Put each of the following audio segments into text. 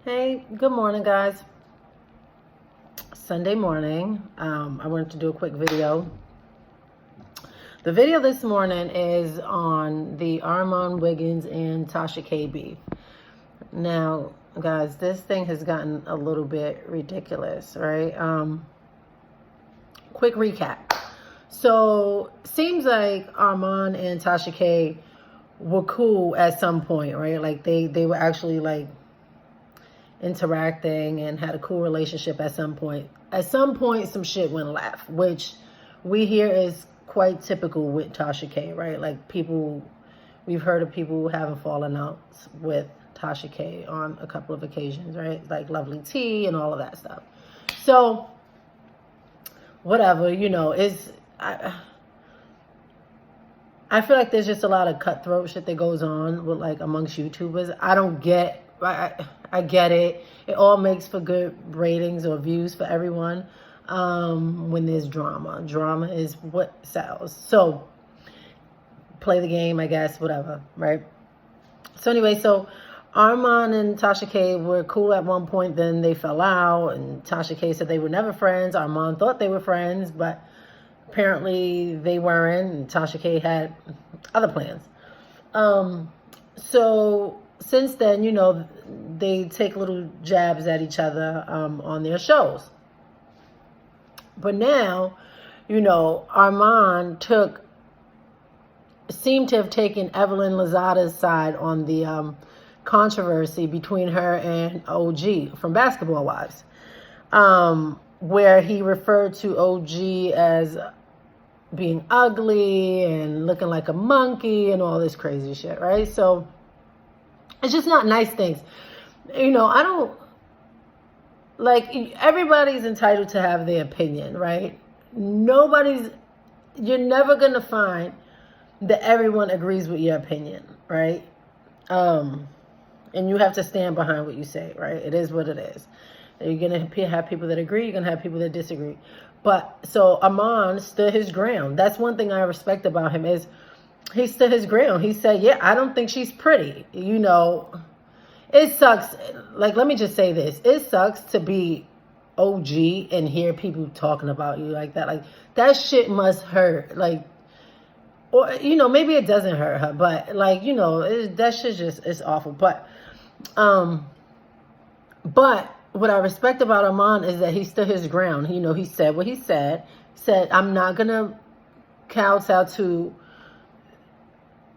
Hey, good morning, guys. Sunday morning. I wanted to do a quick video. The video this morning is on the Armon Wiggins and Tasha K beef. Now, guys, this thing has gotten a little bit ridiculous, right? Quick recap. So, seems like Armon and Tasha K were cool at some point, right? Like they were actually like interacting and had a cool relationship at some point. At some point, some shit went left, which we hear is quite typical with Tasha K, right? Like we've heard of people having fallen out with Tasha K on a couple of occasions, right? Like Lovely Tea and all of that stuff. So, whatever, I feel like there's just a lot of cutthroat shit that goes on with like amongst YouTubers. I get it. It all makes for good ratings or views for everyone. When there's drama. Drama is what sells. So play the game, I guess, whatever, right? So anyway, so Armon and Tasha K were cool at one point, then they fell out, and Tasha K said they were never friends. Armon thought they were friends, but apparently they weren't, and Tasha K had other plans. So since then, they take little jabs at each other on their shows. But now, Armon seemed to have taken Evelyn Lozada's side on the controversy between her and OG from Basketball Wives, where he referred to OG as being ugly and looking like a monkey and all this crazy shit, right? So it's just not nice things. I don't, like, everybody's entitled to have their opinion, right? You're never going to find that everyone agrees with your opinion, right? And you have to stand behind what you say, right? It is what it is. You're going to have people that agree. You're going to have people that disagree. But so Armon stood his ground. That's one thing I respect about him is he stood his ground. He said, yeah, I don't think she's pretty. It sucks. Like, let me just say this. It sucks to be OG and hear people talking about you like that. Like, that shit must hurt. Like, or, maybe it doesn't hurt her. But, like, that shit it's awful. But what I respect about Armon is that he stood his ground. He said what he said. Said, I'm not going to kowtow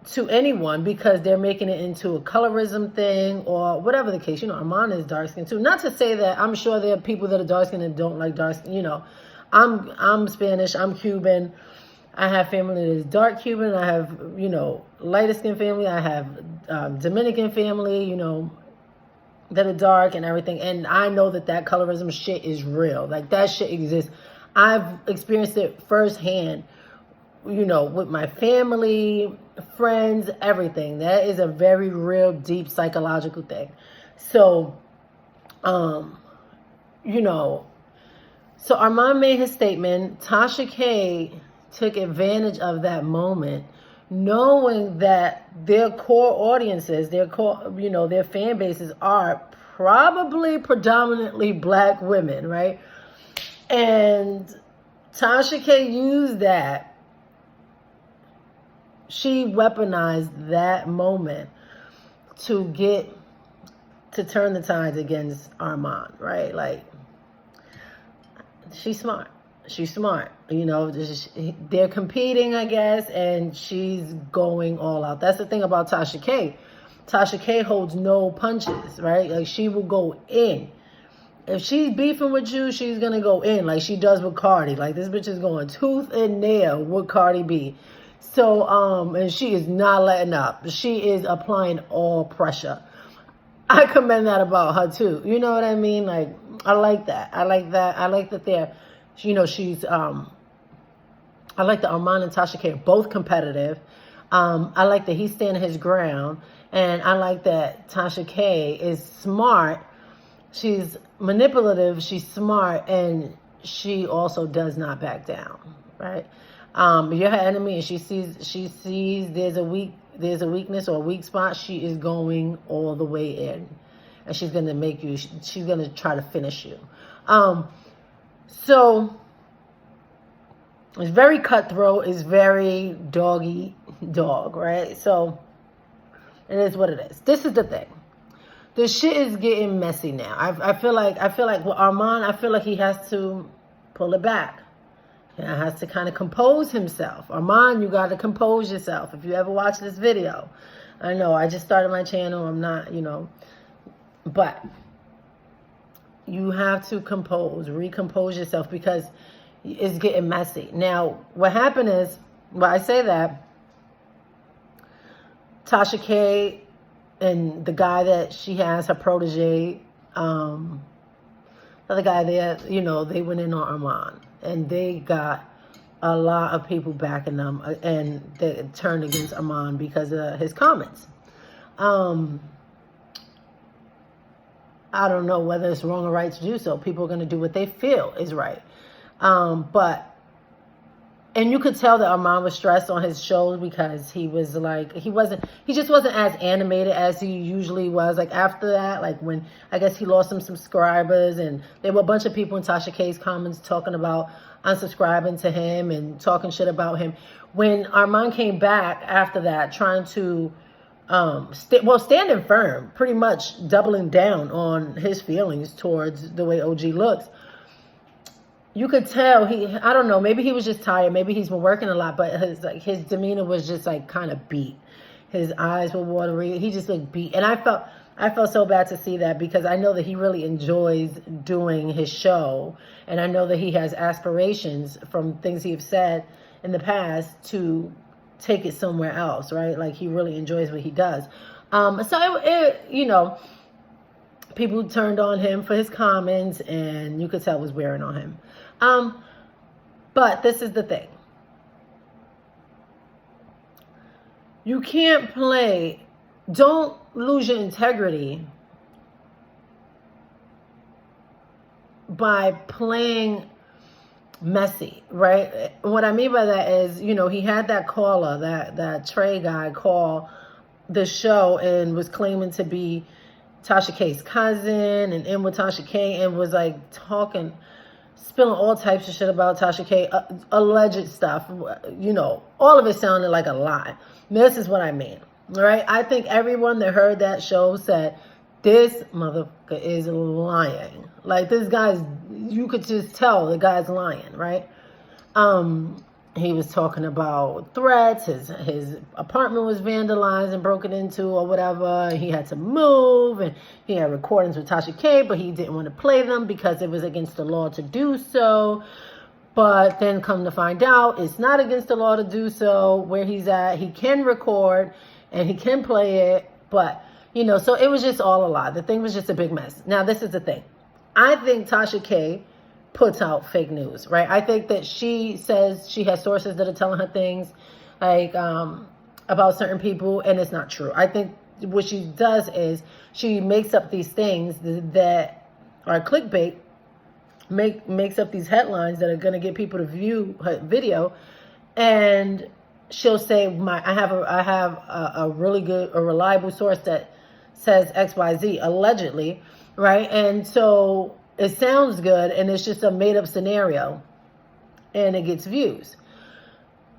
to anyone because they're making it into a colorism thing or whatever the case. Armon is dark skinned too. Not to say that I'm sure there are people that are dark skinned and don't like dark skin. I'm Spanish. I'm Cuban. I have family that is dark Cuban. I have, lighter skin family. I have Dominican family, that are dark and everything. And I know that colorism shit is real. Like, that shit exists. I've experienced it firsthand, with my family, friends, everything. That is a very real, deep psychological thing. So, so Armon made his statement. Tasha K took advantage of that moment, knowing that their core audiences, their fan bases are probably predominantly black women, right? And Tasha K used that. She weaponized that moment to turn the tides against Armon, right? Like, she's smart. She's smart. They're competing, I guess, and she's going all out. That's the thing about Tasha K. Tasha K holds no punches, right? Like, she will go in. If she's beefing with you, she's going to go in like she does with Cardi. Like, this bitch is going tooth and nail with Cardi B. So, and she is not letting up. She is applying all pressure. I commend that about her too. You know what I mean? Like, I like that. I like that they're, she's, I like that Armon and Tasha K are both competitive. I like that he's standing his ground. And I like that Tasha K is smart. She's manipulative. She's smart. And she also does not back down, right? You're her enemy and she sees there's a weakness or a weak spot. She is going all the way in. and she's going to make you, she's going to try to finish you. So it's very cutthroat. It's very dog-eat dog, right? So it is what it is. This is the thing. The shit is getting messy now. I feel like with Armon, I feel like he has to pull it back. He has to kind of compose himself. Armon, you got to compose yourself. If you ever watch this video, I know I just started my channel. I'm not, but you have to recompose yourself because it's getting messy. Now, what happened is, I say that Tasha K and the guy that she has, her protege, the other guy there, they went in on Armon. And they got a lot of people backing them. And they turned against Armon because of his comments. I don't know whether it's wrong or right to do so. People are going to do what they feel is right. And you could tell that Armon was stressed on his shows because he was like, he just wasn't as animated as he usually was. Like after that, like when I guess he lost some subscribers, and there were a bunch of people in Tasha K's comments talking about unsubscribing to him and talking shit about him. When Armon came back after that, trying to, standing firm, pretty much doubling down on his feelings towards the way OG looks. You could tell I don't know, maybe he was just tired. Maybe he's been working a lot, but his demeanor was just like kind of beat. His eyes were watery. He just looked beat. And I felt so bad to see that because I know that he really enjoys doing his show. And I know that he has aspirations from things he's said in the past to take it somewhere else, right? Like he really enjoys what he does. People turned on him for his comments, and you could tell it was wearing on him. But this is the thing. You can't don't lose your integrity by playing messy, right? What I mean by that is, he had that caller, that Trey guy call the show and was claiming to be Tasha K's cousin and in with Tasha K and was like spilling all types of shit about Tasha K, alleged stuff, all of it sounded like a lie. This is what I mean, right? I think everyone that heard that show said, this motherfucker is lying. Like this guy's, you could just tell the guy's lying, right? He was talking about threats. His apartment was vandalized and broken into or whatever. He had to move, and he had recordings with Tasha K, but he didn't want to play them because it was against the law to do so. But then come to find out, it's not against the law to do so. Where he's at, he can record and he can play it. But, so it was just all a lie. The thing was just a big mess. Now, this is the thing. I think Tasha K puts out fake news, right? I think that she says she has sources that are telling her things like about certain people, and it's not true. I think what she does is she makes up these things that are clickbait, makes up these headlines that are going to get people to view her video, and she'll say, I have a really good, a reliable source that says XYZ, allegedly, right? And so it sounds good, and it's just a made-up scenario, and it gets views.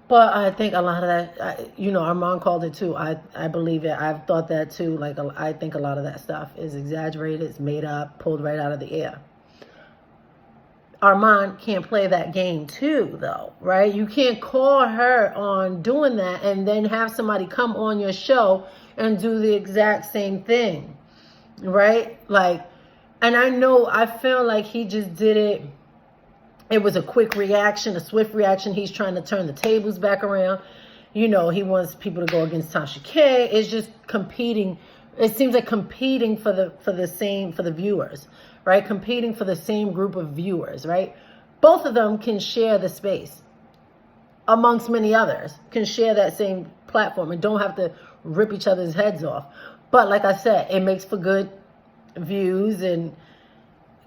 But I think a lot of that, Armon called it too. I believe it. I've thought that too. Like, I think a lot of that stuff is exaggerated, it's made up, pulled right out of the air. Armon can't play that game too, though, right? You can't call her on doing that and then have somebody come on your show and do the exact same thing, right? Like, and I feel like he just did it. It was a quick reaction, a swift reaction. He's trying to turn the tables back around. He wants people to go against Tasha K. It's just competing. It seems like competing for the viewers, right? Competing for the same group of viewers, right? Both of them can share the space, amongst many others, can share that same platform and don't have to rip each other's heads off. But like I said, it makes for good views and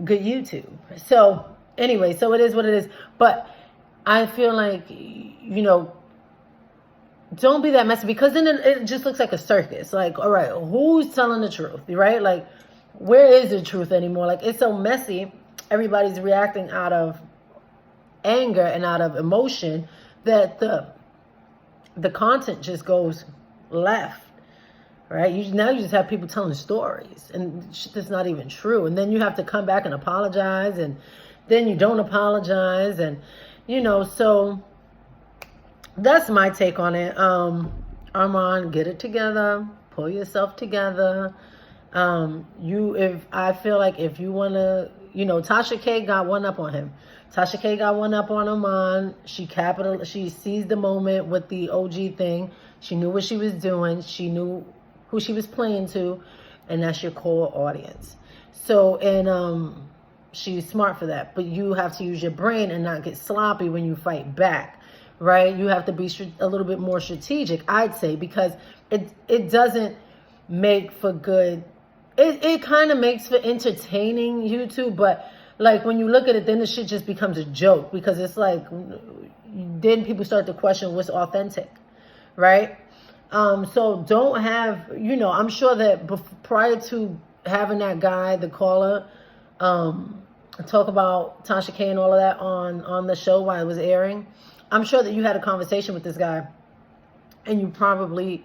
good YouTube. So anyway, so it is what it is. But I feel like, don't be that messy, because then it just looks like a circus. Like, all right, who's telling the truth, right? Like, where is the truth anymore? Like, it's so messy. Everybody's reacting out of anger and out of emotion that the content just goes left, right? Now you just have people telling stories and shit that's not even true. And then you have to come back and apologize, and then you don't apologize. And, you know, so that's my take on it. Armon, get it together. Pull yourself together. I feel like if you want to, you know, Tasha K got one up on him. Tasha K got one up on Armon. She seized the moment with the OG thing. She knew what she was doing. She knew who she was playing to, and that's your core audience. So, and she's smart for that. But you have to use your brain and not get sloppy when you fight back, right? You have to be a little bit more strategic, I'd say, because it doesn't make for good. It kind of makes for entertaining YouTube, but like when you look at it, then the shit just becomes a joke, because it's like, then people start to question what's authentic, right? So don't have, you know, I'm sure that prior to having that guy, the caller, talk about Tasha K and all of that on the show while it was airing, I'm sure that you had a conversation with this guy and you probably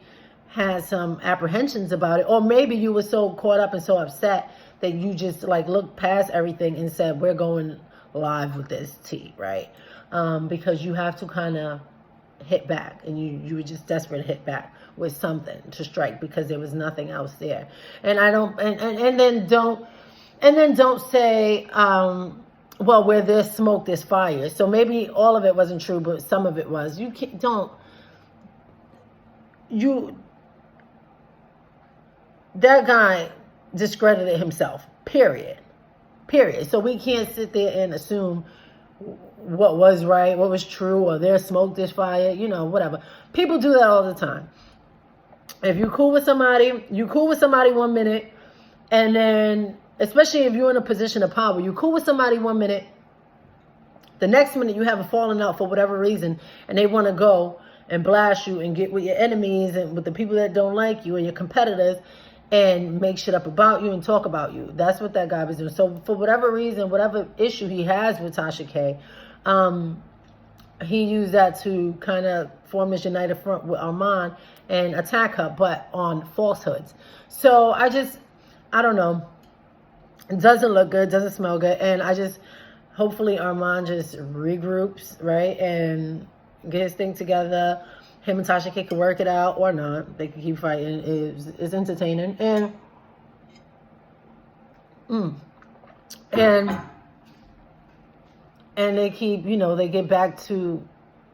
had some apprehensions about it, or maybe you were so caught up and so upset that you just like looked past everything and said, we're going live with this tea, right? Because you have to kind of hit back, and you were just desperate to hit back with something to strike, because there was nothing else there. And I don't, and then don't say, well, where there's smoke, there's fire. So maybe all of it wasn't true, but some of it was. That guy discredited himself, period. So we can't sit there and assume what was right, what was true, or there's smoke, there's fire, you know, whatever. People do that all the time. If you're cool with somebody, 1 minute, and then, especially if you're in a position of power, you're cool with somebody 1 minute, the next minute you have a falling out for whatever reason, and they want to go and blast you and get with your enemies and with the people that don't like you and your competitors, and make shit up about you and talk about you. That's what that guy was doing. So for whatever reason, whatever issue he has with Tasha K, he used that to kind of form this united front with Armon and attack her, but on falsehoods. So I don't know. It doesn't look good, doesn't smell good. And hopefully Armon just regroups, right? And get his thing together. Him and Tasha K can work it out or not. They can keep fighting. It's entertaining. And they keep, you know, they get back to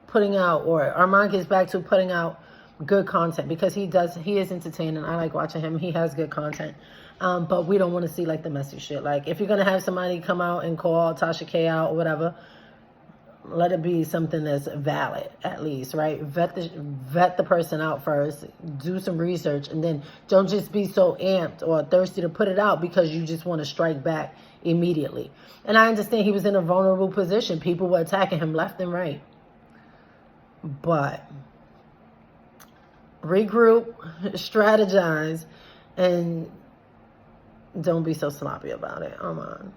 putting out, or Armon gets back to putting out good content, because he is entertaining. I like watching him. He has good content. But we don't want to see like the messy shit. Like, if you're going to have somebody come out and call Tasha K out or whatever, let it be something that's valid, at least, right? Vet the person out first. Do some research, and then don't just be so amped or thirsty to put it out because you just want to strike back immediately. And I understand he was in a vulnerable position. People were attacking him left and right. But regroup, strategize, and don't be so sloppy about it. Come on.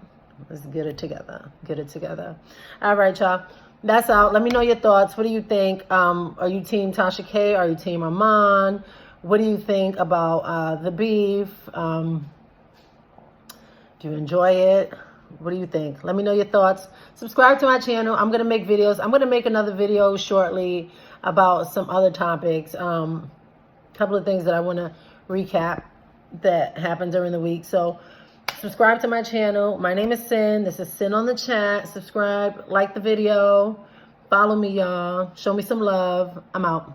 Let's get it together. Get it together. All right, y'all. That's out. Let me know your thoughts. What do you think? Are you team Tasha K? Are you team Armon? What do you think about the beef? Do you enjoy it? What do you think? Let me know your thoughts. Subscribe to my channel. I'm going to make videos. I'm going to make another video shortly about some other topics. Couple of things that I want to recap that happened during the week. So subscribe to my channel. My name is Sin. This is Sin on the Chat. Subscribe, like the video, follow me, y'all. Show me some love. I'm out.